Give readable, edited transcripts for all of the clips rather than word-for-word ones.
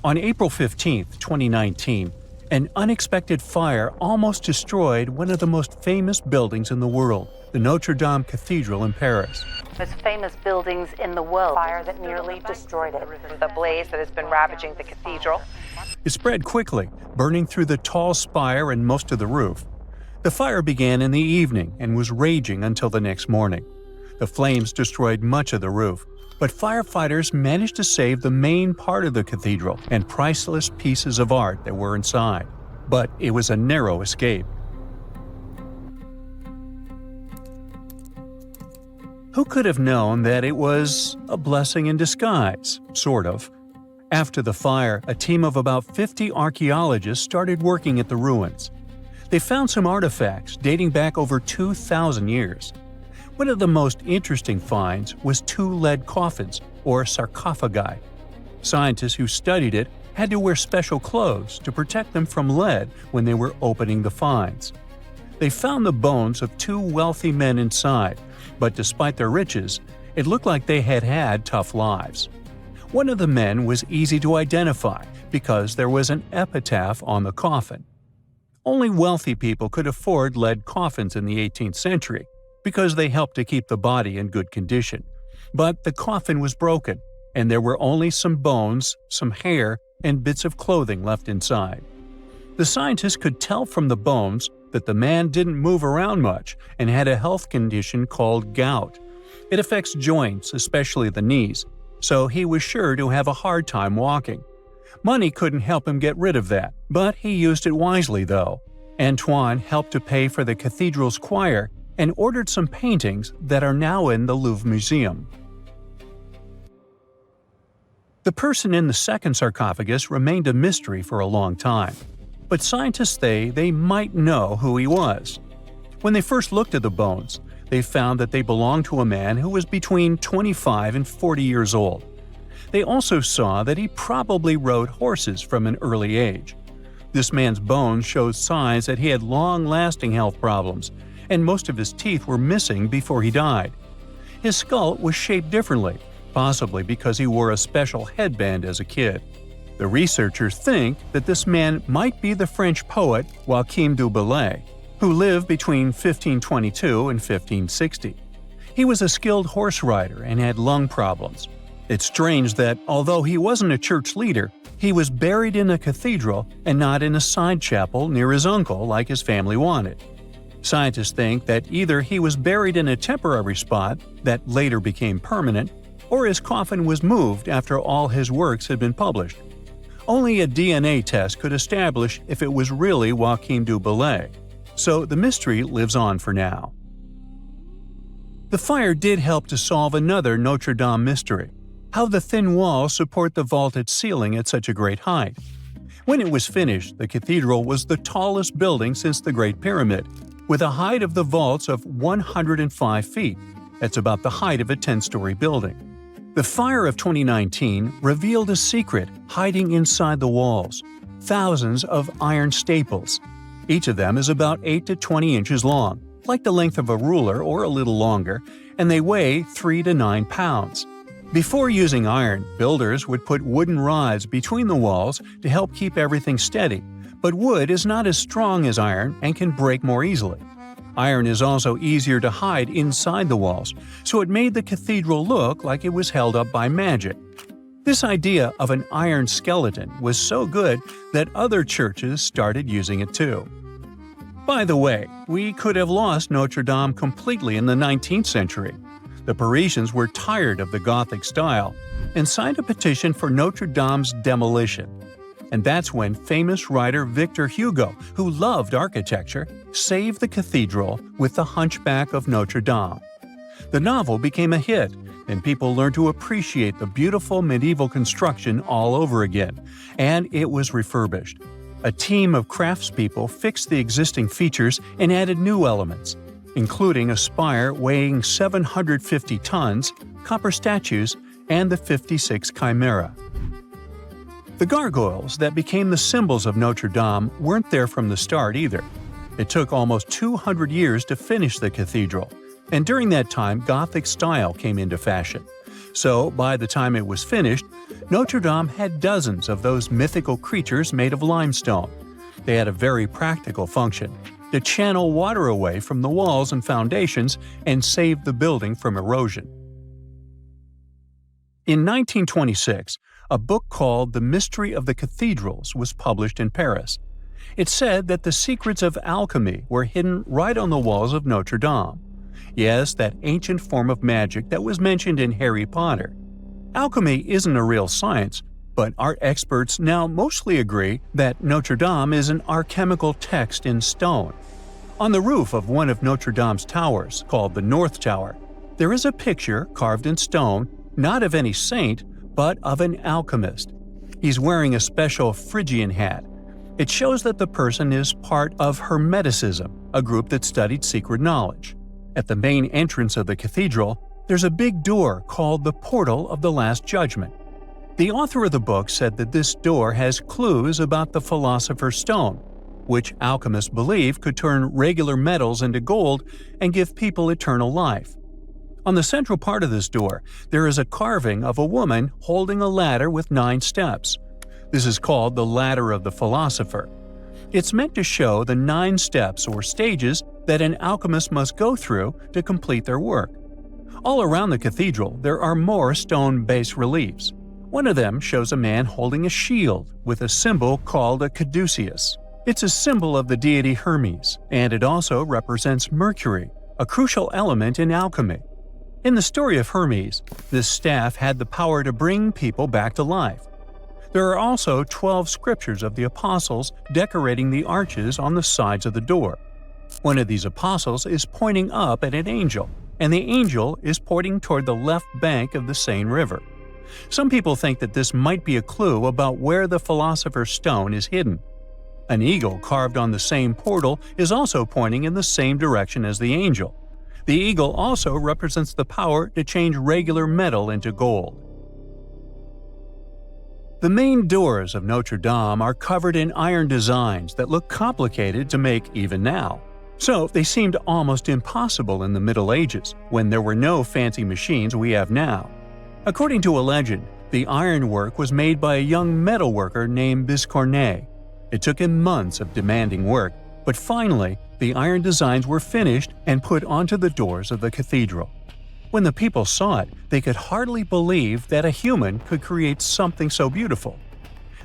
On April 15, 2019, an unexpected fire almost destroyed one of the most famous buildings in the world, the Notre-Dame Cathedral in Paris. Most famous buildings in the world. Fire that nearly destroyed it. The blaze that has been ravaging the cathedral. It spread quickly, burning through the tall spire and most of the roof. The fire began in the evening and was raging until the next morning. The flames destroyed much of the roof, but firefighters managed to save the main part of the cathedral and priceless pieces of art that were inside. But it was a narrow escape. Who could have known that it was a blessing in disguise, sort of? After the fire, a team of about 50 archaeologists started working at the ruins. They found some artifacts dating back over 2,000 years. One of the most interesting finds was 2 lead coffins, or sarcophagi. Scientists who studied it had to wear special clothes to protect them from lead when they were opening the finds. They found the bones of 2 wealthy men inside, but despite their riches, it looked like they had had tough lives. One of the men was easy to identify because there was an epitaph on the coffin. Only wealthy people could afford lead coffins in the 18th century because they helped to keep the body in good condition. But the coffin was broken, and there were only some bones, some hair, and bits of clothing left inside. The scientists could tell from the bones that the man didn't move around much and had a health condition called gout. It affects joints, especially the knees, so he was sure to have a hard time walking. Money couldn't help him get rid of that, but he used it wisely though. Antoine helped to pay for the cathedral's choir and ordered some paintings that are now in the Louvre Museum. The person in the second sarcophagus remained a mystery for a long time, but scientists say they might know who he was. When they first looked at the bones, they found that they belonged to a man who was between 25 and 40 years old. They also saw that he probably rode horses from an early age. This man's bones showed signs that he had long-lasting health problems, and most of his teeth were missing before he died. His skull was shaped differently, possibly because he wore a special headband as a kid. The researchers think that this man might be the French poet Joachim du Bellay, who lived between 1522 and 1560. He was a skilled horse rider and had lung problems. It's strange that, although he wasn't a church leader, he was buried in a cathedral and not in a side chapel near his uncle like his family wanted. Scientists think that either he was buried in a temporary spot that later became permanent, or his coffin was moved after all his works had been published. Only a DNA test could establish if it was really Joachim du Bellay, so the mystery lives on for now. The fire did help to solve another Notre-Dame mystery: how the thin walls support the vaulted ceiling at such a great height. When it was finished, the cathedral was the tallest building since the Great Pyramid, with a height of the vaults of 105 feet. That's about the height of a 10-story building. The fire of 2019 revealed a secret hiding inside the walls: thousands of iron staples. Each of them is about 8 to 20 inches long, like the length of a ruler or a little longer, and they weigh 3 to 9 pounds. Before using iron, builders would put wooden rods between the walls to help keep everything steady, but wood is not as strong as iron and can break more easily. Iron is also easier to hide inside the walls, so it made the cathedral look like it was held up by magic. This idea of an iron skeleton was so good that other churches started using it too. By the way, we could have lost Notre-Dame completely in the 19th century. The Parisians were tired of the Gothic style and signed a petition for Notre-Dame's demolition. And that's when famous writer Victor Hugo, who loved architecture, saved the cathedral with The Hunchback of Notre-Dame. The novel became a hit, and people learned to appreciate the beautiful medieval construction all over again, and it was refurbished. A team of craftspeople fixed the existing features and added new elements, including a spire weighing 750 tons, copper statues, and the 56 Chimera. The gargoyles that became the symbols of Notre-Dame weren't there from the start either. It took almost 200 years to finish the cathedral, and during that time Gothic style came into fashion. So, by the time it was finished, Notre-Dame had dozens of those mythical creatures made of limestone. They had a very practical function: to channel water away from the walls and foundations and save the building from erosion. In 1926, a book called The Mystery of the Cathedrals was published in Paris. It said that the secrets of alchemy were hidden right on the walls of Notre-Dame. Yes, that ancient form of magic that was mentioned in Harry Potter. Alchemy isn't a real science, but art experts now mostly agree that Notre-Dame is an alchemical text in stone. On the roof of one of Notre-Dame's towers, called the North Tower, there is a picture carved in stone, not of any saint, but of an alchemist. He's wearing a special Phrygian hat. It shows that the person is part of Hermeticism, a group that studied secret knowledge. At the main entrance of the cathedral, there's a big door called the Portal of the Last Judgment. The author of the book said that this door has clues about the Philosopher's Stone, which alchemists believe could turn regular metals into gold and give people eternal life. On the central part of this door, there is a carving of a woman holding a ladder with 9 steps. This is called the Ladder of the Philosopher. It's meant to show the 9 steps or stages that an alchemist must go through to complete their work. All around the cathedral, there are more stone bas-reliefs. One of them shows a man holding a shield with a symbol called a caduceus. It's a symbol of the deity Hermes, and it also represents Mercury, a crucial element in alchemy. In the story of Hermes, this staff had the power to bring people back to life. There are also 12 scriptures of the apostles decorating the arches on the sides of the door. One of these apostles is pointing up at an angel, and the angel is pointing toward the left bank of the Seine River. Some people think that this might be a clue about where the Philosopher's Stone is hidden. An eagle carved on the same portal is also pointing in the same direction as the angel. The eagle also represents the power to change regular metal into gold. The main doors of Notre-Dame are covered in iron designs that look complicated to make even now. So they seemed almost impossible in the Middle Ages, when there were no fancy machines we have now. According to a legend, the ironwork was made by a young metalworker named Biscornet. It took him months of demanding work, but finally, the iron designs were finished and put onto the doors of the cathedral. When the people saw it, they could hardly believe that a human could create something so beautiful.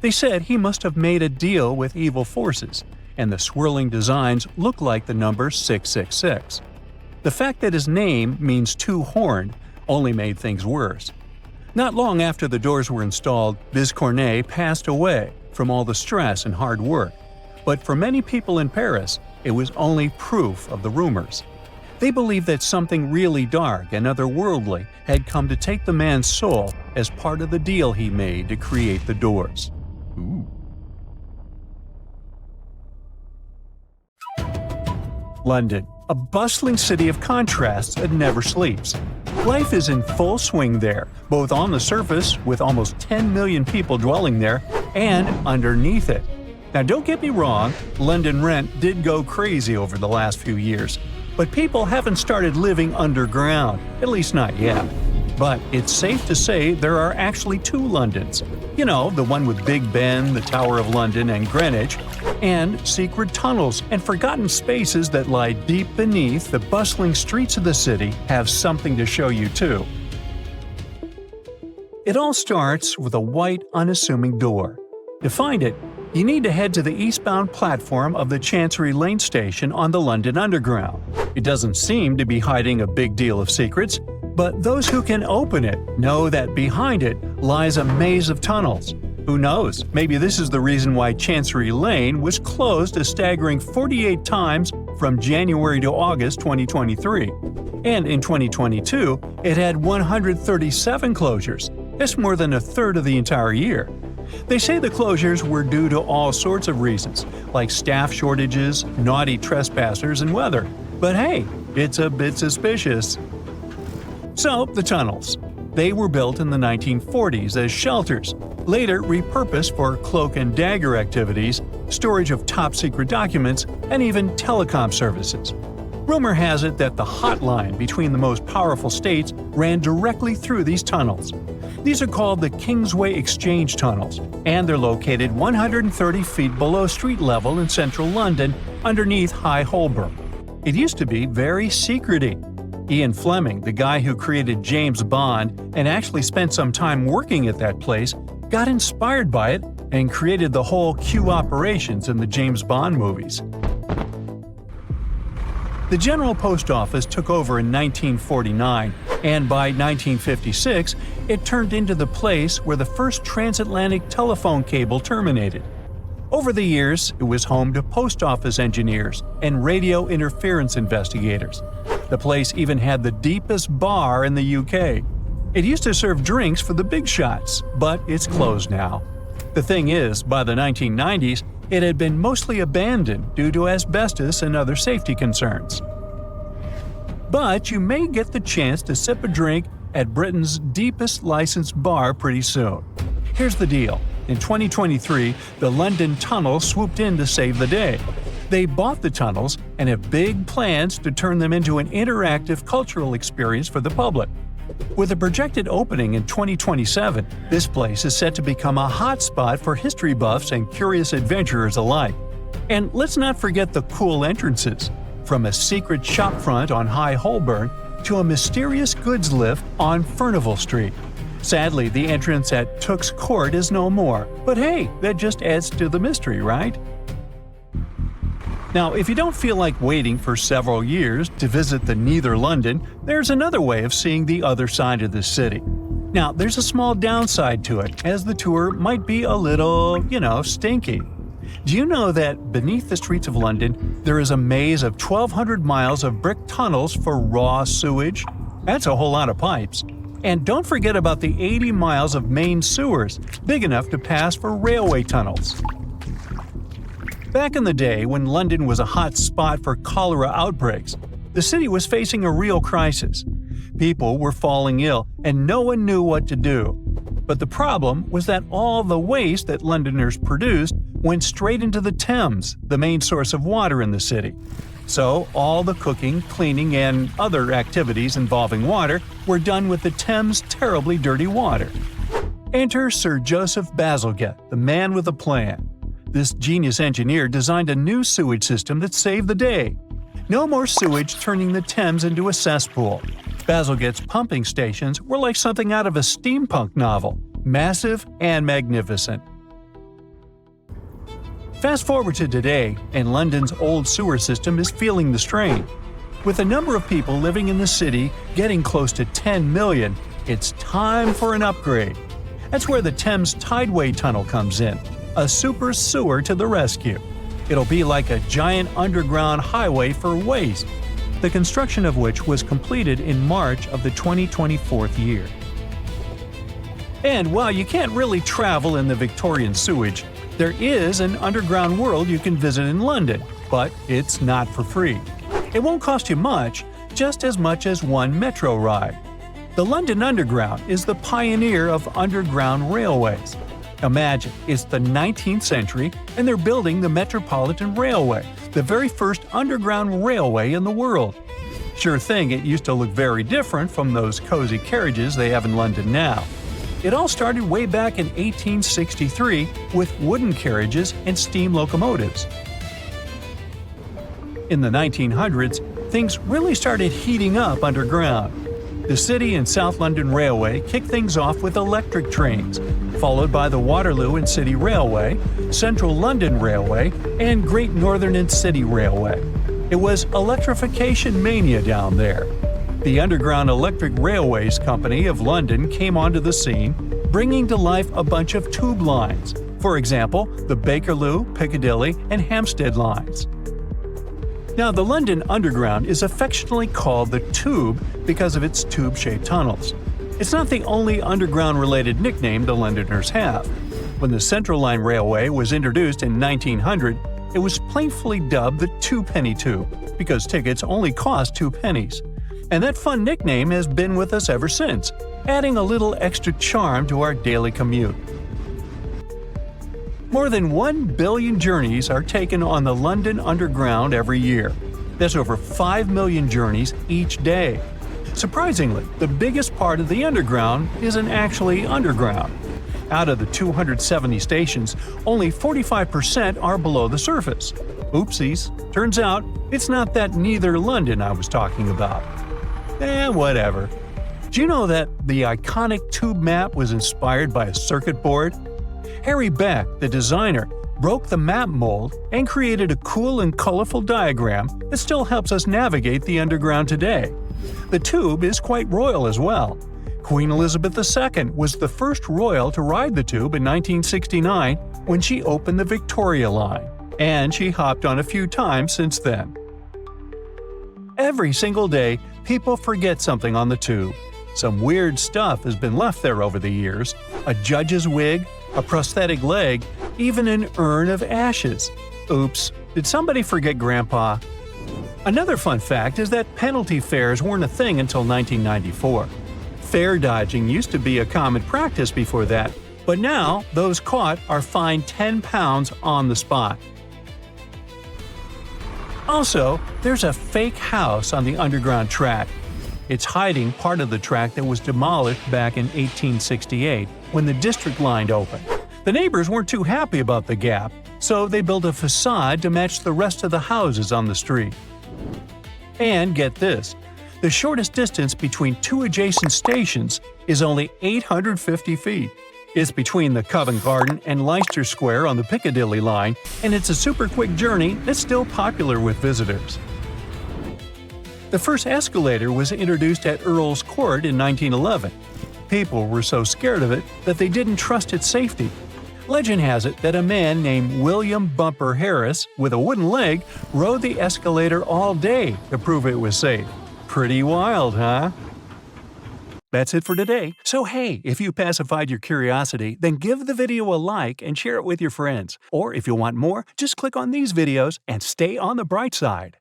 They said he must have made a deal with evil forces, and the swirling designs look like the number 666. The fact that his name means two-horned only made things worse. Not long after the doors were installed, Biscornet passed away from all the stress and hard work. But for many people in Paris, it was only proof of the rumors. They believed that something really dark and otherworldly had come to take the man's soul as part of the deal he made to create the doors. Ooh. London, a bustling city of contrasts that never sleeps. Life is in full swing there, both on the surface, with almost 10 million people dwelling there, and underneath it. Now don't get me wrong, London rent did go crazy over the last few years, but people haven't started living underground, at least not yet. But it's safe to say there are actually 2 Londons. You know, the one with Big Ben, the Tower of London, and Greenwich, and secret tunnels and forgotten spaces that lie deep beneath the bustling streets of the city have something to show you too. It all starts with a white, unassuming door. To find it, you need to head to the eastbound platform of the Chancery Lane station on the London Underground. It doesn't seem to be hiding a big deal of secrets, but those who can open it know that behind it lies a maze of tunnels. Who knows, maybe this is the reason why Chancery Lane was closed a staggering 48 times from January to August 2023. And in 2022, it had 137 closures. That's more than a third of the entire year. They say the closures were due to all sorts of reasons, like staff shortages, naughty trespassers, and weather. But hey, it's a bit suspicious. So, the tunnels. They were built in the 1940s as shelters, later repurposed for cloak and dagger activities, storage of top-secret documents, and even telecom services. Rumor has it that the hotline between the most powerful states ran directly through these tunnels. These are called the Kingsway Exchange Tunnels, and they're located 130 feet below street level in central London underneath High Holborn. It used to be very secret-y. Ian Fleming, the guy who created James Bond and actually spent some time working at that place, got inspired by it and created the whole Q operations in the James Bond movies. The General Post Office took over in 1949, and by 1956, it turned into the place where the first transatlantic telephone cable terminated. Over the years, it was home to post office engineers and radio interference investigators. The place even had the deepest bar in the UK. It used to serve drinks for the big shots, but it's closed now. The thing is, by the 1990s, it had been mostly abandoned due to asbestos and other safety concerns. But you may get the chance to sip a drink at Britain's deepest licensed bar pretty soon. Here's the deal. In 2023, the London Tunnel swooped in to save the day. They bought the tunnels and have big plans to turn them into an interactive cultural experience for the public. With a projected opening in 2027, this place is set to become a hotspot for history buffs and curious adventurers alike. And let's not forget the cool entrances, from a secret shopfront on High Holborn to a mysterious goods lift on Furnival Street. Sadly, the entrance at Tooks Court is no more, but hey, that just adds to the mystery, right? Now, if you don't feel like waiting for several years to visit the Neither London, there's another way of seeing the other side of the city. Now, there's a small downside to it, as the tour might be a little, stinky. Do you know that beneath the streets of London, there is a maze of 1,200 miles of brick tunnels for raw sewage? That's a whole lot of pipes. And don't forget about the 80 miles of main sewers, big enough to pass for railway tunnels. Back in the day, when London was a hot spot for cholera outbreaks, the city was facing a real crisis. People were falling ill, and no one knew what to do. But the problem was that all the waste that Londoners produced went straight into the Thames, the main source of water in the city. So all the cooking, cleaning, and other activities involving water were done with the Thames' terribly dirty water. Enter Sir Joseph Bazalgette, the man with a plan. This genius engineer designed a new sewage system that saved the day. No more sewage turning the Thames into a cesspool. Bazalgette's pumping stations were like something out of a steampunk novel, massive and magnificent. Fast forward to today, and London's old sewer system is feeling the strain. With the number of people living in the city getting close to 10 million, it's time for an upgrade. That's where the Thames Tideway Tunnel comes in, a super sewer to the rescue. It'll be like a giant underground highway for waste, the construction of which was completed in March of the 2024 year. And while you can't really travel in the Victorian sewage, there is an underground world you can visit in London, but it's not for free. It won't cost you much, just as much as one metro ride. The London Underground is the pioneer of underground railways. Imagine, it's the 19th century and they're building the Metropolitan Railway, the very first underground railway in the world. Sure thing, it used to look very different from those cozy carriages they have in London now. It all started way back in 1863 with wooden carriages and steam locomotives. In the 1900s, things really started heating up underground. The City and South London Railway kicked things off with electric trains, followed by the Waterloo and City Railway, Central London Railway, and Great Northern and City Railway. It was electrification mania down there. The Underground Electric Railways Company of London came onto the scene, bringing to life a bunch of tube lines, for example, the Bakerloo, Piccadilly, and Hampstead lines. Now, the London Underground is affectionately called the Tube because of its tube-shaped tunnels. It's not the only underground-related nickname the Londoners have. When the Central Line Railway was introduced in 1900, it was playfully dubbed the Two-Penny Tube because tickets only cost 2 pennies. And that fun nickname has been with us ever since, adding a little extra charm to our daily commute. More than 1 billion journeys are taken on the London Underground every year. That's over 5 million journeys each day. Surprisingly, the biggest part of the underground isn't actually underground. Out of the 270 stations, only 45% are below the surface. Oopsies, turns out it's not that neither London I was talking about. Whatever. Do you know that the iconic tube map was inspired by a circuit board? Harry Beck, the designer, broke the map mold and created a cool and colorful diagram that still helps us navigate the underground today. The tube is quite royal as well. Queen Elizabeth II was the first royal to ride the tube in 1969 when she opened the Victoria Line, and she hopped on a few times since then. Every single day, people forget something on the tube. Some weird stuff has been left there over the years: a judge's wig, a prosthetic leg, even an urn of ashes. Oops, did somebody forget Grandpa? Another fun fact is that penalty fares weren't a thing until 1994. Fare dodging used to be a common practice before that, but now those caught are fined £10 on the spot. Also, there's a fake house on the underground track. It's hiding part of the track that was demolished back in 1868 when the district line opened. The neighbors weren't too happy about the gap, so they built a facade to match the rest of the houses on the street. And get this, the shortest distance between two adjacent stations is only 850 feet. It's between the Covent Garden and Leicester Square on the Piccadilly line, and it's a super quick journey that's still popular with visitors. The first escalator was introduced at Earl's Court in 1911. People were so scared of it that they didn't trust its safety. Legend has it that a man named William Bumper Harris, with a wooden leg, rode the escalator all day to prove it was safe. Pretty wild, huh? That's it for today. So hey, if you pacified your curiosity, then give the video a like and share it with your friends. Or if you want more, just click on these videos and stay on the bright side.